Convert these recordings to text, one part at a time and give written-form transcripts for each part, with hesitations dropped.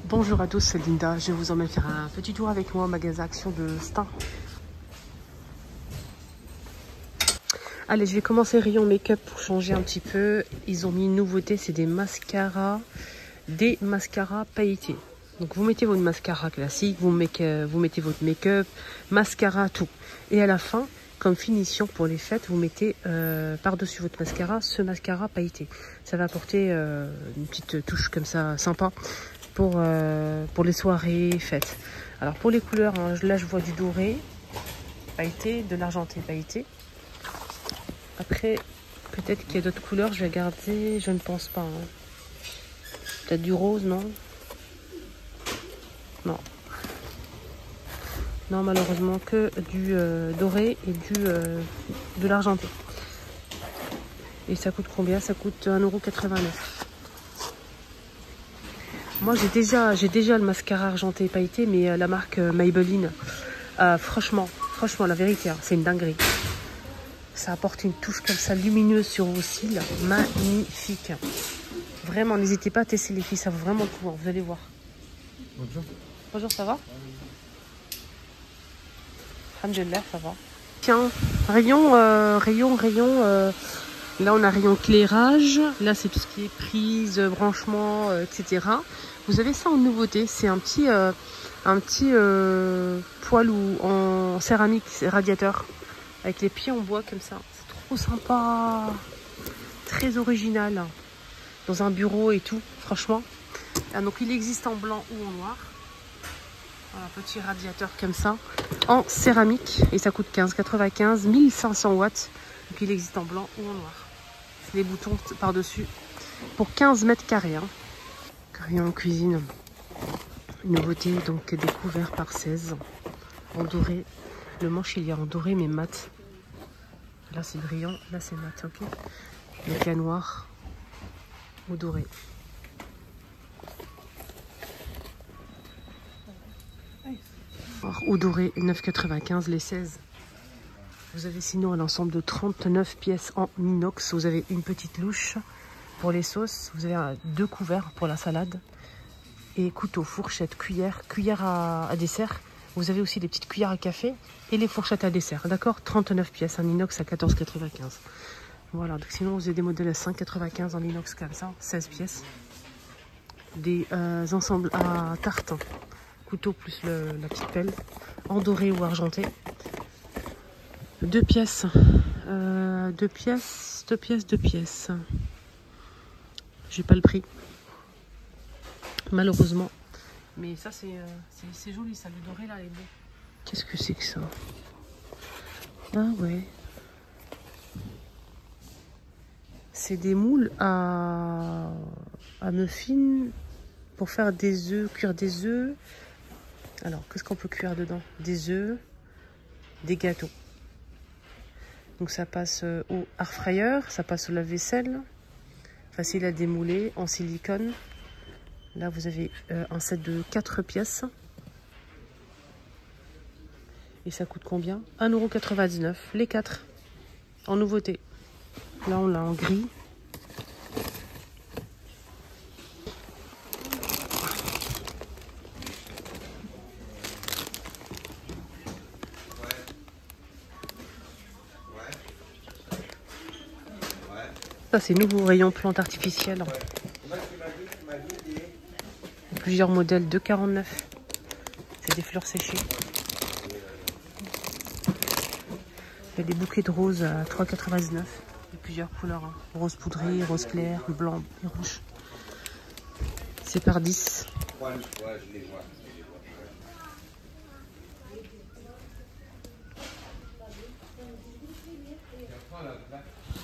Bonjour à tous, c'est Linda. Je vous emmène faire un petit tour avec moi au magasin Action de Stein. Allez, je vais commencer rayon make-up pour changer un petit peu. Ils ont mis une nouveauté, c'est des mascaras pailletés. Donc vous mettez votre mascara classique, vous mettez votre make-up, mascara, tout. Et à la fin, comme finition pour les fêtes, vous mettez par-dessus votre mascara ce mascara pailleté. Ça va apporter une petite touche comme ça sympa pour les soirées, fêtes. Alors pour les couleurs, hein, là je vois du doré pailleté, de l'argenté pailleté. Après, peut-être qu'il y a d'autres couleurs, je vais regarder, je ne pense pas. Hein. Peut-être du rose, non? Non. Non, malheureusement, que du doré et de l'argenté. Et ça coûte combien? Ça coûte 1,89 €. Moi, j'ai déjà le mascara argenté pailleté, mais la marque Maybelline. Franchement, la vérité, hein, c'est une dinguerie. Ça apporte une touche comme ça lumineuse sur vos cils. Magnifique. Vraiment, n'hésitez pas à tester les filles, ça vaut vraiment le coup, hein, vous allez voir. Bonjour. Bonjour, ça va? Alhamdulillah, ça va. Tiens, rayon. Là, on a rayon éclairage. Là, c'est tout ce qui est prise, branchement, etc. Vous avez ça en nouveauté. C'est un petit poêle en céramique radiateur. Avec les pieds en bois comme ça. C'est trop sympa. Très original. Dans un bureau et tout, franchement. Ah, donc, il existe en blanc ou en noir. Un petit radiateur comme ça. En céramique. Et ça coûte 15,95 €. 1500 watts. Donc, il existe en blanc ou en noir. Les boutons par-dessus pour 15 mètres carrés. Hein. Rayon cuisine. Une nouveauté, donc découvert par 16 en doré. Le manche il y a en doré mais mat. Là c'est brillant, là c'est mat. Ok. Donc il y a noir ou doré. Noir ou doré, 9,95 € les 16. Vous avez sinon un ensemble de 39 pièces en inox. Vous avez une petite louche pour les sauces. Vous avez 2 couverts pour la salade. Et couteau, fourchette, cuillère à dessert. Vous avez aussi des petites cuillères à café et les fourchettes à dessert. D'accord? 39 pièces en inox à 14,95 €. Voilà, donc sinon vous avez des modèles à 5,95 € en inox comme ça, 16 pièces. Des ensembles à tarte. Couteau plus la petite pelle. En doré ou argenté. 2 pièces. 2 pièces. J'ai pas le prix. Malheureusement. Mais ça, c'est joli, ça. Le doré, là, est beau. Qu'est-ce que c'est que ça? Ah ouais. C'est des moules à muffins pour faire des œufs, cuire des œufs. Alors, qu'est-ce qu'on peut cuire dedans? Des œufs, des gâteaux. Donc ça passe au air fryer, ça passe au lave-vaisselle. Facile à démouler, en silicone. Là vous avez un set de 4 pièces. Et ça coûte combien? 1,99 € les 4. En nouveauté. Là on l'a en gris. Ça c'est nouveau rayon plante artificielle. Plusieurs modèles de 49. C'est des fleurs séchées. Il y a des bouquets de roses à 3,99 €. De plusieurs couleurs. Hein. Rose poudré, rose clair, blanc et rouge. C'est par 10.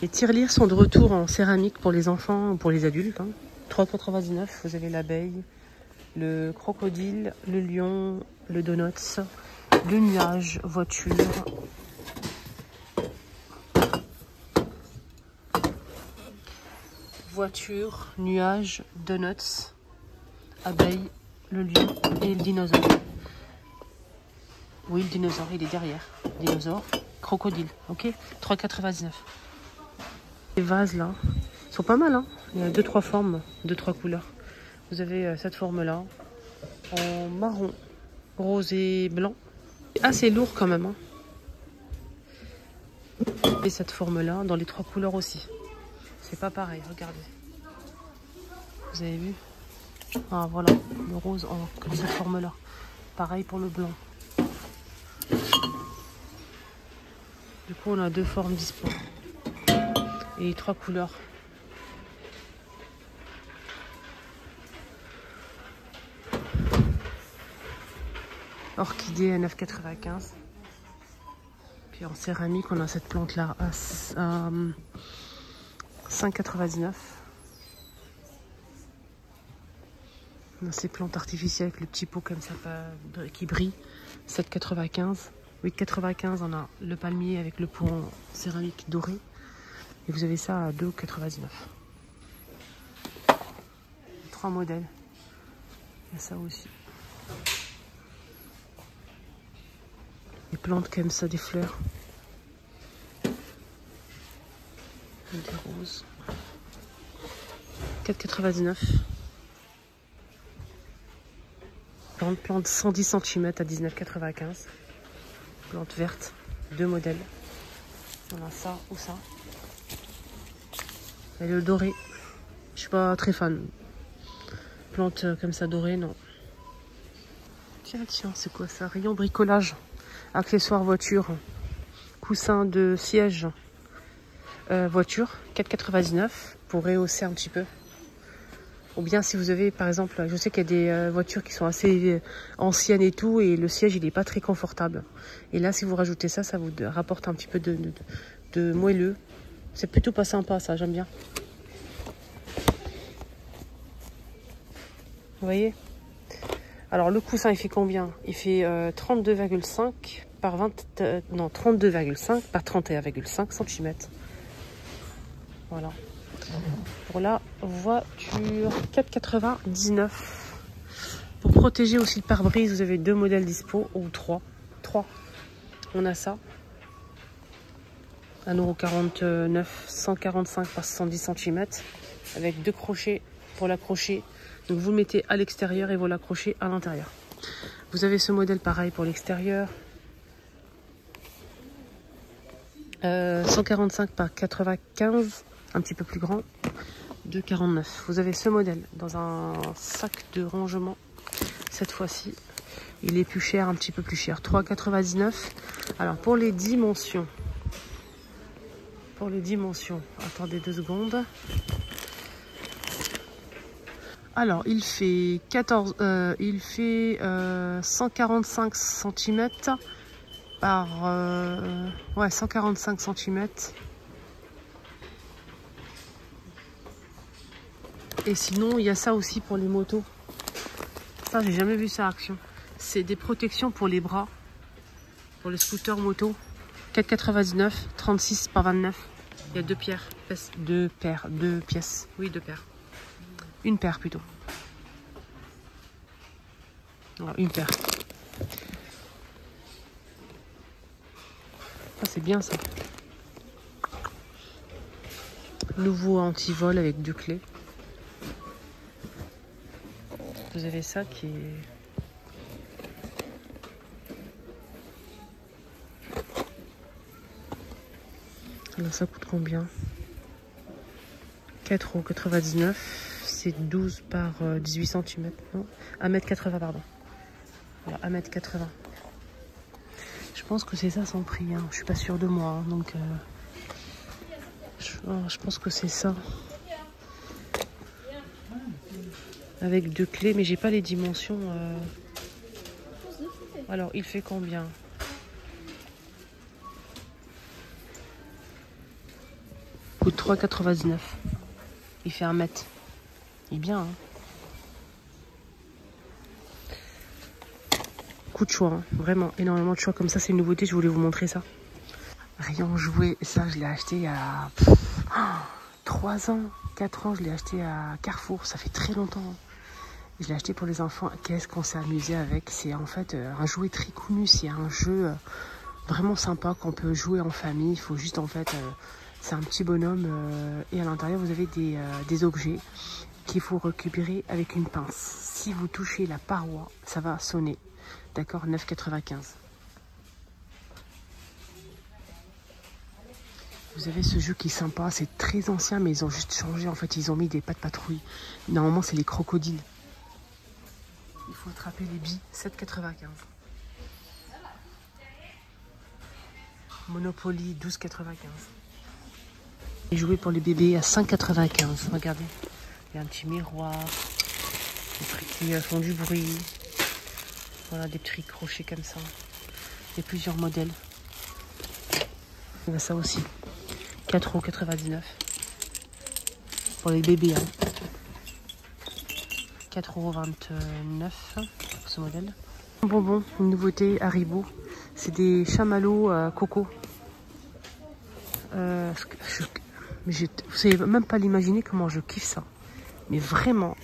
Les tirelires sont de retour en céramique pour les enfants ou pour les adultes. Hein. 3,99 €. Vous avez l'abeille, le crocodile, le lion, le donuts, le nuage, voiture. Voiture, nuage, donuts, abeille, le lion et le dinosaure. Oui, le dinosaure, il est derrière. Dinosaure, crocodile, ok? 3,99 €. Les vases là, ils sont pas mal, hein. Il y a 2-3 formes, 2-3 couleurs. Vous avez cette forme là, en marron, rose et blanc. Assez lourd quand même. Hein. Et cette forme-là, dans les 3 couleurs aussi. C'est pas pareil, regardez. Vous avez vu? Ah voilà, le rose en comme cette forme-là. Pareil pour le blanc. Du coup, on a 2 formes dispo. Et 3 couleurs. Orchidée à 9,95. Puis en céramique, on a cette plante-là à 5,99. On a ces plantes artificielles avec le petit pot comme ça qui brille. 7,95. 8,95, on a le palmier avec le pot en céramique doré. Et vous avez ça à 2,99. 3 modèles. Il y a ça aussi. Des plantes comme ça, des fleurs. Des roses. 4,99. Plante 110 cm à 19,95. Plante verte. 2 modèles. On a ça ou ça. Et le doré. Je suis pas très fan. Plante comme ça dorée, non. Tiens, c'est quoi ça? Rayon bricolage. Accessoires voiture. Coussin de siège. Voiture. 4,99 pour rehausser un petit peu. Ou bien si vous avez, par exemple, je sais qu'il y a des voitures qui sont assez anciennes et tout, et le siège, il n'est pas très confortable. Et là, si vous rajoutez ça, ça vous rapporte un petit peu de moelleux. C'est plutôt pas sympa, ça, j'aime bien. Vous voyez? Alors, le coussin, il fait combien? Il fait 32,5 par 32,5 par 31,5 cm. Voilà. Pour la voiture, 4,99. Pour protéger aussi le pare-brise, vous avez 2 modèles dispo, ou 3. On a ça. 1,49 €, 145 par 70 cm. Avec 2 crochets pour l'accrocher. Donc vous le mettez à l'extérieur et vous l'accrochez à l'intérieur. Vous avez ce modèle pareil pour l'extérieur. 145 par 95. Un petit peu plus grand, 2,49. Vous avez ce modèle dans un sac de rangement. Cette fois-ci, il est plus cher, un petit peu plus cher, 3,99. Alors pour les dimensions, attendez 2 secondes. Alors il fait 145 cm par 145 cm. Et sinon, il y a ça aussi pour les motos. Ça, j'ai jamais vu ça à Action. C'est des protections pour les bras. Pour les scooters moto. 4,99, 36 par 29. Il y a 2 pièces. 2 pièces. Oui, 2 paires. Une paire plutôt. Alors, une paire. Ça, c'est bien ça. Nouveau anti-vol avec 2 clés. Vous avez ça qui est... Alors ça coûte combien? 4,99 €. C'est 12 par 18 cm. Non, 1,80 m, pardon. Voilà, 1,80 m. Je pense que c'est ça son prix. Hein. Je suis pas sûre de moi. Hein, donc je pense que c'est ça. Avec 2 clés, mais j'ai pas les dimensions. Alors, il fait combien? Coûte 3,99 €. Il fait 1 mètre. Il est bien, hein. Coup de choix, hein. Vraiment, énormément de choix. Comme ça, c'est une nouveauté, je voulais vous montrer ça. Rayon jouet, ça, je l'ai acheté il y a 3 ans, 4 ans, je l'ai acheté à Carrefour. Ça fait très longtemps. Hein. Je l'ai acheté pour les enfants. Qu'est-ce qu'on s'est amusé avec? C'est en fait un jouet très connu. C'est un jeu vraiment sympa qu'on peut jouer en famille. Il faut juste en fait... c'est un petit bonhomme et à l'intérieur vous avez des objets. qu'il faut récupérer avec une pince. Si vous touchez la paroi, ça va sonner. D'accord, 9,95. Vous avez ce jeu qui est sympa, c'est très ancien, mais ils ont juste changé. En fait, ils ont mis des pas de patrouille. Normalement, c'est les crocodiles. Il faut attraper les billes, 7,95. Monopoly, 12,95. Et jouer pour les bébés à 5,95. Regardez, il y a un petit miroir, des trucs qui font du bruit. Voilà, des petits crochets comme ça. Il y a plusieurs modèles. Il y a ça aussi. 4,99 € pour les bébés. Hein. 4,29 € pour ce modèle. Bonbon, une nouveauté Haribo. C'est des chamallows coco. Vous savez même pas l'imaginer comment je kiffe ça. Mais vraiment,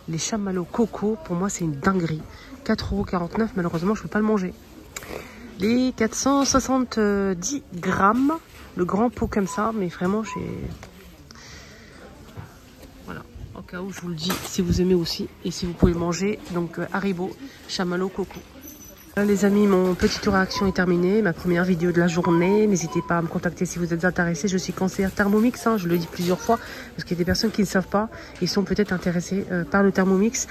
les chamallows coco, pour moi, c'est une dinguerie. 4,49 €, malheureusement, je ne peux pas le manger. Les 470 grammes, le grand pot comme ça, mais vraiment, j'ai... Voilà, au cas où je vous le dis, si vous aimez aussi, et si vous pouvez manger, donc Haribo, chamallow coco. Les amis, mon petit tour à action est terminé, ma première vidéo de la journée. N'hésitez pas à me contacter si vous êtes intéressés. Je suis conseillère Thermomix, hein, je le dis plusieurs fois, parce qu'il y a des personnes qui ne savent pas et sont peut-être intéressées par le Thermomix.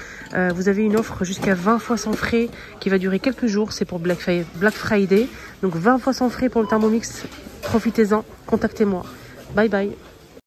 Vous avez une offre jusqu'à 20 fois sans frais qui va durer quelques jours, c'est pour Black Friday. Donc 20 fois sans frais pour le Thermomix, profitez-en, contactez-moi. Bye bye.